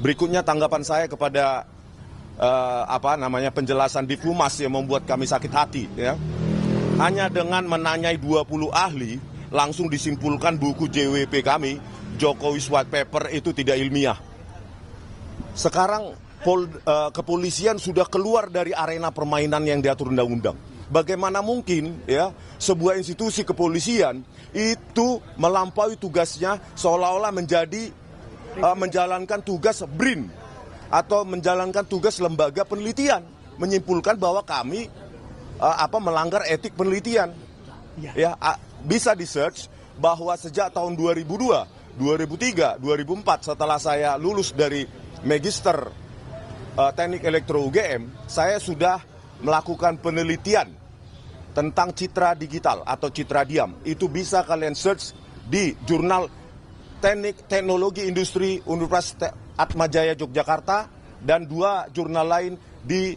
Berikutnya tanggapan saya kepada penjelasan Diflumas yang membuat kami sakit hati, ya. Hanya dengan menanyai 20 ahli langsung disimpulkan buku JWP kami, Jokowi's White Paper, itu tidak ilmiah. Sekarang kepolisian sudah keluar dari arena permainan yang diatur undang-undang. Bagaimana mungkin, ya, sebuah institusi kepolisian itu melampaui tugasnya seolah-olah menjalankan tugas BRIN atau menjalankan tugas lembaga penelitian, menyimpulkan bahwa kami melanggar etik penelitian. Ya, bisa di-search bahwa sejak tahun 2002, 2003, 2004 setelah saya lulus dari Magister Teknik Elektro UGM, saya sudah melakukan penelitian tentang citra digital atau citra diam. Itu bisa kalian search di jurnal Teknik Teknologi Industri Universitas Atmajaya Yogyakarta dan 2 jurnal lain di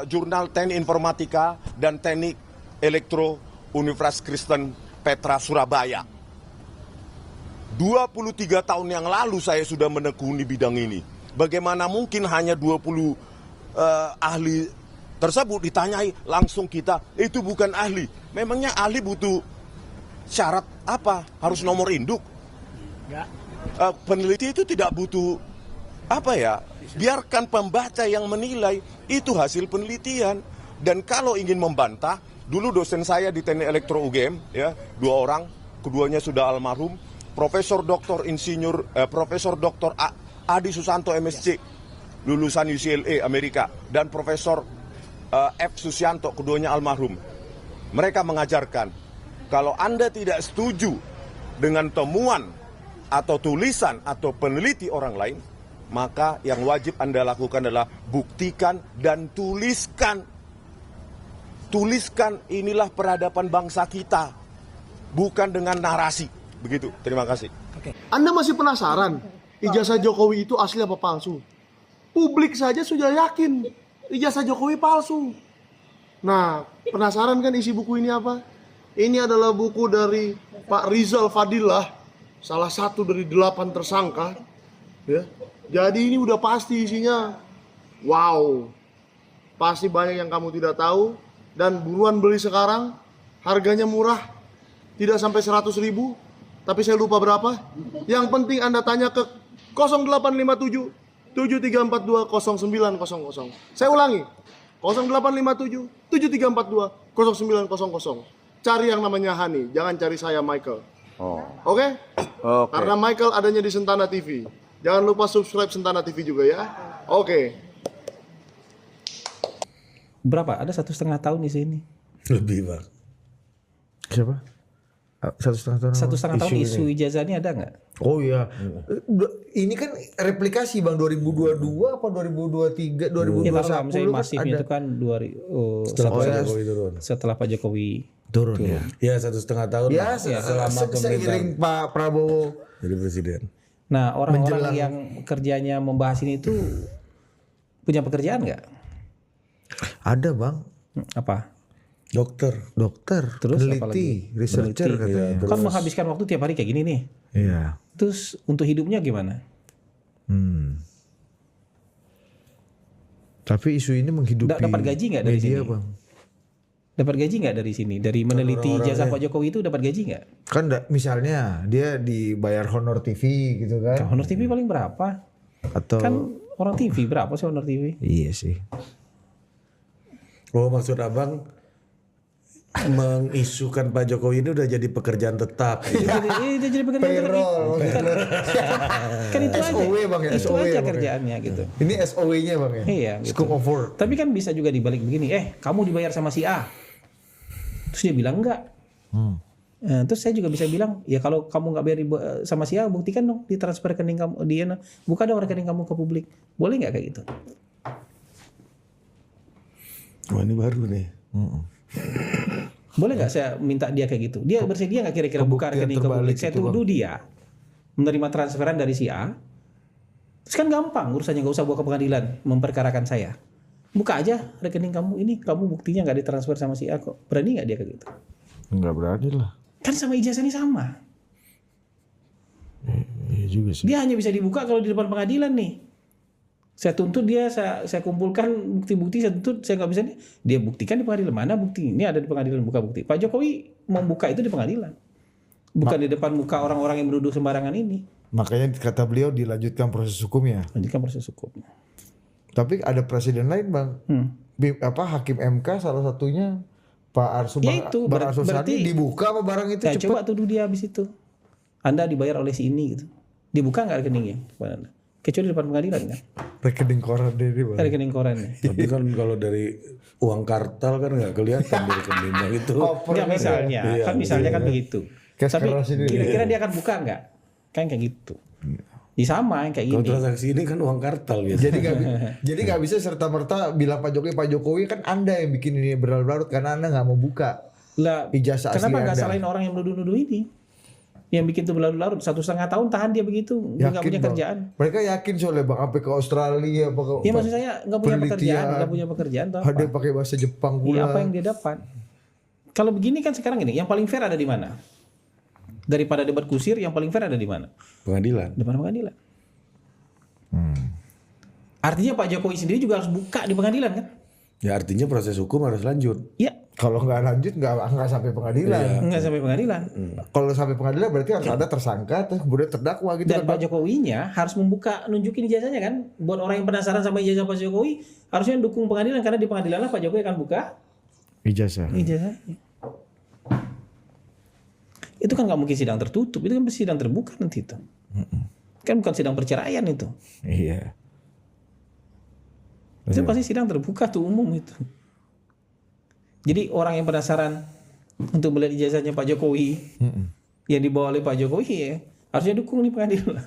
jurnal Teknik Informatika dan Teknik Elektro Universitas Kristen Petra Surabaya. 23 tahun yang lalu saya sudah menekuni bidang ini. Bagaimana mungkin hanya 20 ahli tersebut ditanyai langsung kita, itu bukan ahli. Memangnya ahli butuh syarat apa? Harus nomor induk? Peneliti itu tidak butuh biarkan pembaca yang menilai, itu hasil penelitian. Dan kalau ingin membantah, dulu dosen saya di Teknik Elektro UGM, ya, 2 orang, keduanya sudah almarhum, Profesor Dr. Adi Susanto MSc, lulusan UCLA Amerika, dan Profesor F. Susianto, keduanya almarhum. Mereka mengajarkan, kalau Anda tidak setuju dengan temuan atau tulisan atau peneliti orang lain, maka yang wajib Anda lakukan adalah buktikan dan tuliskan. Tuliskan, inilah peradaban bangsa kita, bukan dengan narasi. Begitu, terima kasih. Anda masih penasaran ijazah Jokowi itu asli apa palsu? Publik saja sudah yakin ijazah Jokowi palsu. Nah, penasaran kan isi buku ini apa? Ini adalah buku dari Pak Rizal Fadilah, salah satu dari 8 tersangka, ya. Jadi ini udah pasti isinya. Wow, pasti banyak yang kamu tidak tahu. Dan buruan beli sekarang, harganya murah, tidak sampai 100.000, tapi saya lupa berapa. Yang penting Anda tanya ke 0857 7342 0900. Saya ulangi, 0857 7342 0900. Cari yang namanya Hani, jangan cari saya Michael. Oke? Karena Michael adanya di Sentana TV. Jangan lupa subscribe Sentana TV juga ya. Oke. Berapa? Ada 1,5 tahun di sini. Lebih, Bang. Siapa? 1,5 tahun. 1,5 tahun isu ijazah ini ada nggak? Oh iya. Ini kan replikasi Bang, 2022 apa 2023, 2021 Ya, kalau misalnya masifnya itu kan setelah Pak Jokowi turun. Ya. Ya 1,5 tahun. Ya, selama seiring Pak Prabowo jadi presiden. Nah, orang-orang yang kerjanya membahas ini itu punya pekerjaan nggak? ada Bang. Apa? Dokter. Terus peneliti, researcher katanya. Kan menghabiskan waktu tiap hari kayak gini nih. Iya. Terus untuk hidupnya gimana? Tapi isu ini menghidupi Dapat gaji nggak dari media, sini? Bang? Dapat gaji nggak dari sini? Dari meneliti jasa Pak Jokowi itu dapat gaji nggak? Kan misalnya dia dibayar honor TV gitu kan. Honor TV paling berapa? Atau Kan orang TV berapa sih honor TV? iya sih. Oh, maksud Abang mengisukan Pak Jokowi ini udah jadi pekerjaan tetap. Itu jadi pekerjaan Payroll. kan itu SOW aja. Bang ya, Itu SOW aja ya, Bang, ya? kerjaannya gitu. Ini SOW-nya Bang ya. Iya, gitu. Scope of work. Tapi kan bisa juga dibalik begini, kamu dibayar sama si A. Terus dia bilang enggak. Nah, terus saya juga bisa bilang, ya kalau kamu nggak bayar sama si A, buktikan dong di transfer rekening kamu, buka dong rekening kamu ke publik. Boleh nggak kayak gitu? Wah, ini baru nih. Boleh nggak saya minta dia kayak gitu? Dia bersedia nggak kira-kira buka rekening ke publik? Saya tuduh dia menerima transferan dari si A. Terus kan gampang urusannya, nggak usah bawa ke pengadilan memperkarakan saya. Buka aja rekening kamu, ini kamu buktinya nggak ditransfer sama si A kok. Berani nggak dia kayak gitu? Enggak berani lah. Kan sama ijazah ini sama. juga sih. Dia hanya bisa dibuka kalau di depan pengadilan nih. Saya tuntut dia, saya kumpulkan bukti-bukti, saya tuntut, saya nggak bisa nih. Dia buktikan di pengadilan, mana bukti? Ini ada di pengadilan, buka bukti. Pak Jokowi membuka itu di pengadilan, bukan di depan muka orang-orang yang menuduh sembarangan ini. Makanya kata beliau dilanjutkan proses hukumnya. Lanjutkan proses hukum. Tapi ada presiden lain bang, Hakim MK salah satunya Pak Arsul, Ya itu, Bang Arsul berarti- Sani dibuka apa barang itu Nah, cepet. coba tuduh dia habis itu. Anda dibayar oleh si ini gitu. Dibuka nggak rekeningnya? Kecuali di depan pengadilan kan? Rekening koran deh bang. Rekening korannya. Tapi kan kalau dari uang kartal kan nggak kelihatan dari rekening itu. Enggak misalnya, kan misalnya kan begitu. Cash Tapi keras ini. kira-kira dia akan buka nggak? Kan kayak gitu. Di sama yang kayak Kalau gini. transaksi ini kan uang kartal biasa. Jadi nggak bisa serta merta bilang Pak Jokowi kan Anda yang bikin ini berlarut-larut karena Anda nggak mau buka. Lah, Ijazah asli kenapa nggak Anda. salahin orang yang nuduh-nuduh ini? Yang bikin itu berlarut-larut 1,5 tahun tahan dia begitu, nggak punya Bang. kerjaan. Mereka yakin soalnya bang, sampai ke Australia apa ke Ya maksud saya nggak punya penelitian. pekerjaan, nggak punya pekerjaan tuh Ada apa? pakai bahasa Jepang Ya, pula. apa yang dia dapat? Kalau begini kan sekarang ini, yang paling fair ada di mana? Daripada debat kusir, yang paling fair ada di mana? Pengadilan. Depan pengadilan. Artinya Pak Jokowi sendiri juga harus buka di pengadilan kan? Ya artinya proses hukum harus lanjut. Ya, Kalau nggak lanjut nggak sampai pengadilan. nggak sampai pengadilan. Kalau sampai pengadilan berarti harus ada tersangka terus kemudian terdakwa gitu Dan kan Pak Bang? Jokowinya harus membuka, nunjukin ijazahnya kan. Buat orang yang penasaran sama ijazah Pak Jokowi, harusnya dukung pengadilan karena di pengadilan lah Pak Jokowi akan buka Ijazah. ijazahnya. Itu kan nggak mungkin sidang tertutup, itu kan sidang terbuka nanti itu. Kan bukan sidang perceraian itu. Iya. Itu pasti sidang terbuka tuh umum itu. Jadi orang yang penasaran untuk melihat ijazahnya Pak Jokowi yang dibawa oleh Pak Jokowi ya harusnya dukung nih pengadilan.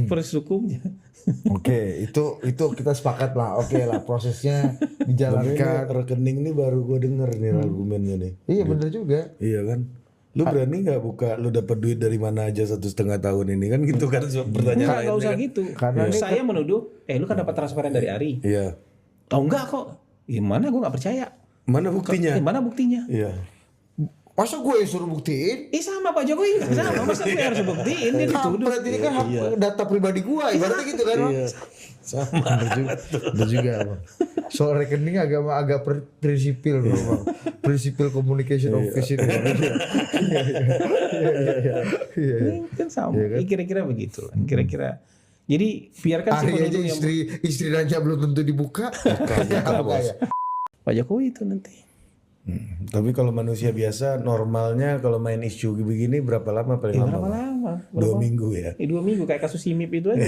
Proses hukumnya. Oke, itu kita sepakat lah. Oke lah, prosesnya Tapi ini dijalankan. rekening ini baru gue denger nih argumennya nih. Iya bener juga. Iya kan? Lu berani nggak buka? Lu dapat duit dari mana aja 1,5 tahun ini kan gitu kan pertanyaan Nggak usah kan? gitu. Karena ini Saya menuduh, lu kan dapat transferan dari Ari. Iya. Oh enggak kok. Gimana gue nggak percaya. Mana buktinya? Mana buktinya? Iya. Masa gue yang suruh buktiin? Sama Pak Jokowi nggak sama. Masa gue harus buktiin dia dituduh. Berarti ini kan hak data pribadi gue, ibaratnya gitu kan Bang? Iya. Sama. Bener juga Bang. Soal rekening agak prinsipil bro Bang. Prinsipil communication office ini. Iya. Kan sama. Kira-kira begitu. Kira-kira. Jadi biarkan si Hari aja penuduh yang istri nanya belum tentu dibuka. Ya. Pak Jokowi itu nanti. Tapi kalau manusia biasa normalnya kalau main isu begini berapa lama paling lama? Berapa lama? 2 minggu ya. 2 minggu kayak kasus Simip itu aja.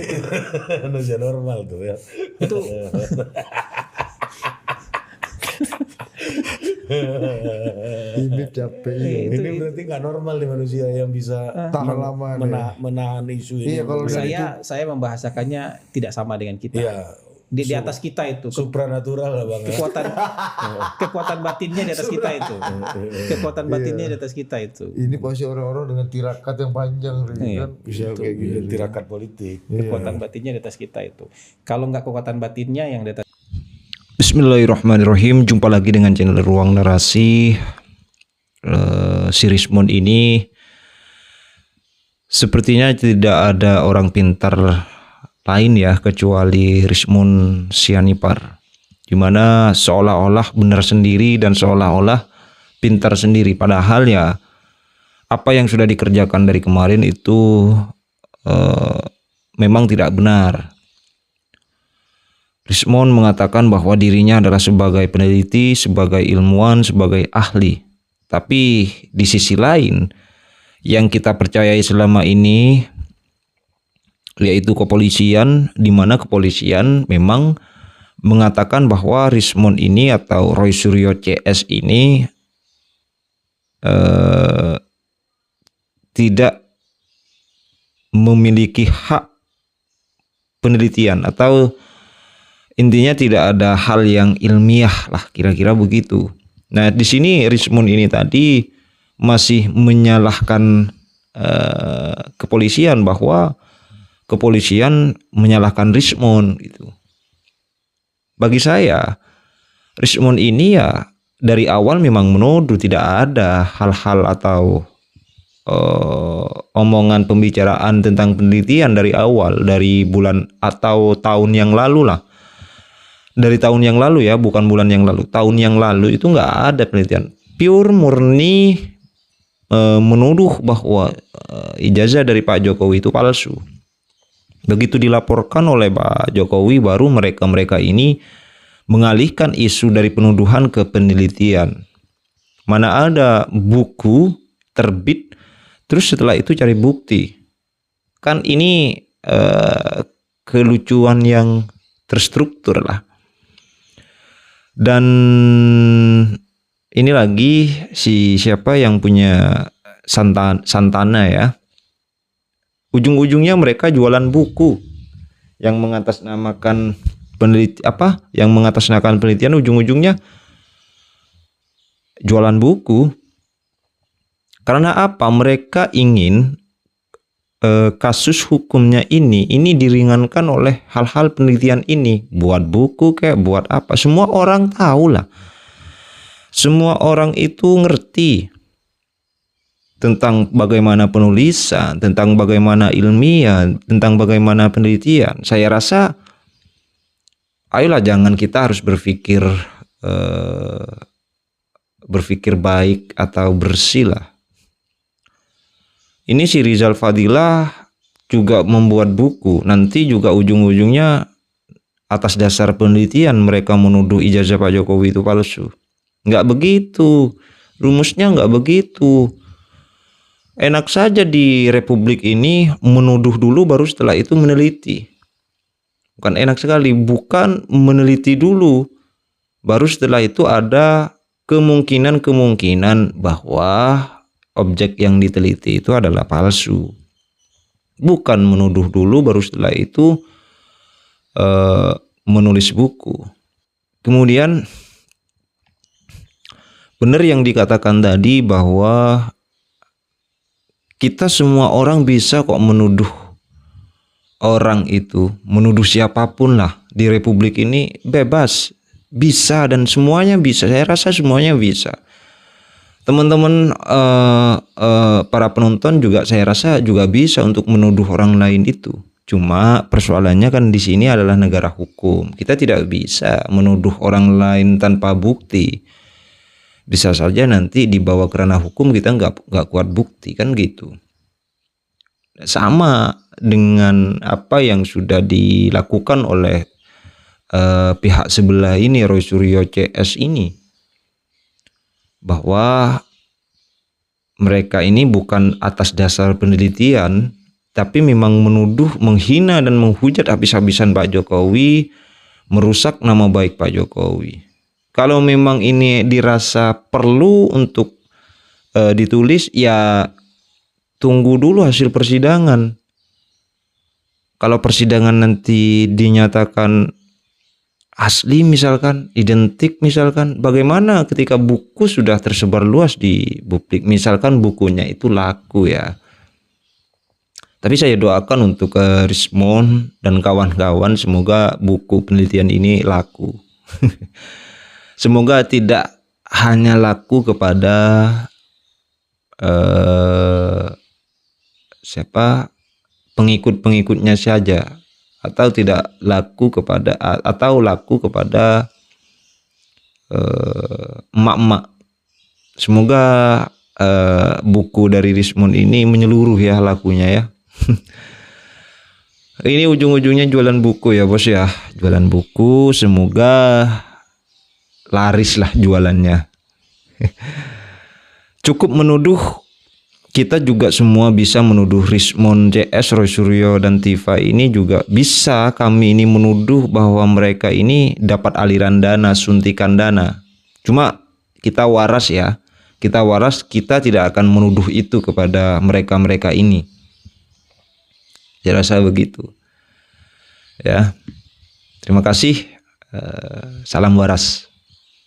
Manusia normal tuh ya. Itu Ini capek. Iya. Ini berarti nggak normal nih manusia yang bisa Tahan lama nih. menahan isu ini. Iya kalau dari saya membahasakannya tidak sama dengan kita. Iya. Di atas kita itu Supranatural lah bang. Ya. kekuatan batinnya di atas kita itu. Kekuatan batinnya di atas kita itu. ini pasti orang-orang dengan tirakat yang panjang Iya. kan bisa kayak gitu. Tirakat politik. Kekuatan batinnya di atas kita itu. Kalau nggak kekuatan batinnya yang di atas. Bismillahirrahmanirrahim. Jumpa lagi dengan channel Ruang Narasi. Si Rismond ini sepertinya tidak ada orang pintar lain ya kecuali Rismond Sianipar, dimana seolah-olah benar sendiri dan seolah-olah pintar sendiri, padahal ya apa yang sudah dikerjakan dari kemarin itu memang tidak benar. Rismond mengatakan bahwa dirinya adalah sebagai peneliti, sebagai ilmuwan, sebagai ahli. Tapi di sisi lain yang kita percayai selama ini yaitu kepolisian, di mana kepolisian memang mengatakan bahwa Rismond ini atau Roy Suryo CS ini tidak memiliki hak penelitian atau intinya tidak ada hal yang ilmiah lah, kira-kira begitu. Nah, di sini Rismond ini tadi masih menyalahkan kepolisian, bahwa kepolisian menyalahkan Rismond gitu. Bagi saya, Rismond ini ya dari awal memang menuduh tidak ada hal-hal atau omongan pembicaraan tentang penelitian dari awal, dari bulan atau tahun yang lalu lah. Dari tahun yang lalu ya, bukan bulan yang lalu. Tahun yang lalu itu nggak ada penelitian. Pure murni menuduh bahwa ijazah dari Pak Jokowi itu palsu. Begitu dilaporkan oleh Pak Jokowi, baru mereka ini mengalihkan isu dari penuduhan ke penelitian. Mana ada buku terbit, terus setelah itu cari bukti. Kan ini kelucuan yang terstruktur lah. Dan ini lagi siapa yang punya Santana ya. Ujung-ujungnya mereka jualan buku yang mengatasnamakan penelitian, ujung-ujungnya jualan buku. Karena apa? Mereka ingin kasus hukumnya ini diringankan oleh hal-hal penelitian ini. Buat buku kayak buat apa, semua orang tahu lah. Semua orang itu ngerti tentang bagaimana penulisan, tentang bagaimana ilmiah, tentang bagaimana penelitian. Saya rasa ayolah, jangan kita harus berpikir baik atau bersih lah. Ini si Rizal Fadilah juga membuat buku. Nanti juga ujung-ujungnya atas dasar penelitian mereka menuduh ijazah Pak Jokowi itu palsu. Nggak begitu. Rumusnya nggak begitu. Enak saja di Republik ini menuduh dulu baru setelah itu meneliti. Bukan enak sekali. Bukan meneliti dulu. Baru setelah itu ada kemungkinan bahwa objek yang diteliti itu adalah palsu. Bukan menuduh dulu baru setelah itu menulis buku. Kemudian benar yang dikatakan tadi bahwa kita semua orang bisa kok menuduh orang itu, menuduh siapapun lah di Republik ini, bebas, bisa, dan semuanya bisa. Saya rasa semuanya bisa. Teman-teman para penonton juga saya rasa juga bisa untuk menuduh orang lain itu. Cuma persoalannya kan di sini adalah negara hukum. Kita tidak bisa menuduh orang lain tanpa bukti. Bisa saja nanti dibawa ke ranah hukum, kita nggak kuat bukti, kan gitu. Sama dengan apa yang sudah dilakukan oleh pihak sebelah ini, Roy Suryo CS ini. Bahwa mereka ini bukan atas dasar penelitian, tapi memang menuduh, menghina dan menghujat habis-habisan Pak Jokowi, merusak nama baik Pak Jokowi. Kalau memang ini dirasa perlu untuk ditulis, ya tunggu dulu hasil persidangan. Kalau persidangan nanti dinyatakan asli misalkan, identik misalkan, bagaimana ketika buku sudah tersebar luas di publik, misalkan bukunya itu laku ya. Tapi saya doakan untuk Rismon dan kawan-kawan, semoga buku penelitian ini laku. Semoga tidak hanya laku kepada pengikut-pengikutnya saja, atau tidak laku kepada, atau laku kepada emak-emak. Semoga buku dari Rismon ini menyeluruh ya lakunya ya. Ini ujung-ujungnya jualan buku ya bos ya, jualan buku, semoga laris lah jualannya. Cukup menuduh, kita juga semua bisa menuduh Rismon CS, Roy Suryo dan Tifa ini juga bisa, kami ini menuduh bahwa mereka ini dapat aliran dana, suntikan dana. Cuma kita waras ya, kita waras, kita tidak akan menuduh itu kepada mereka-mereka ini. Saya rasa begitu. Ya. Terima kasih. Salam waras.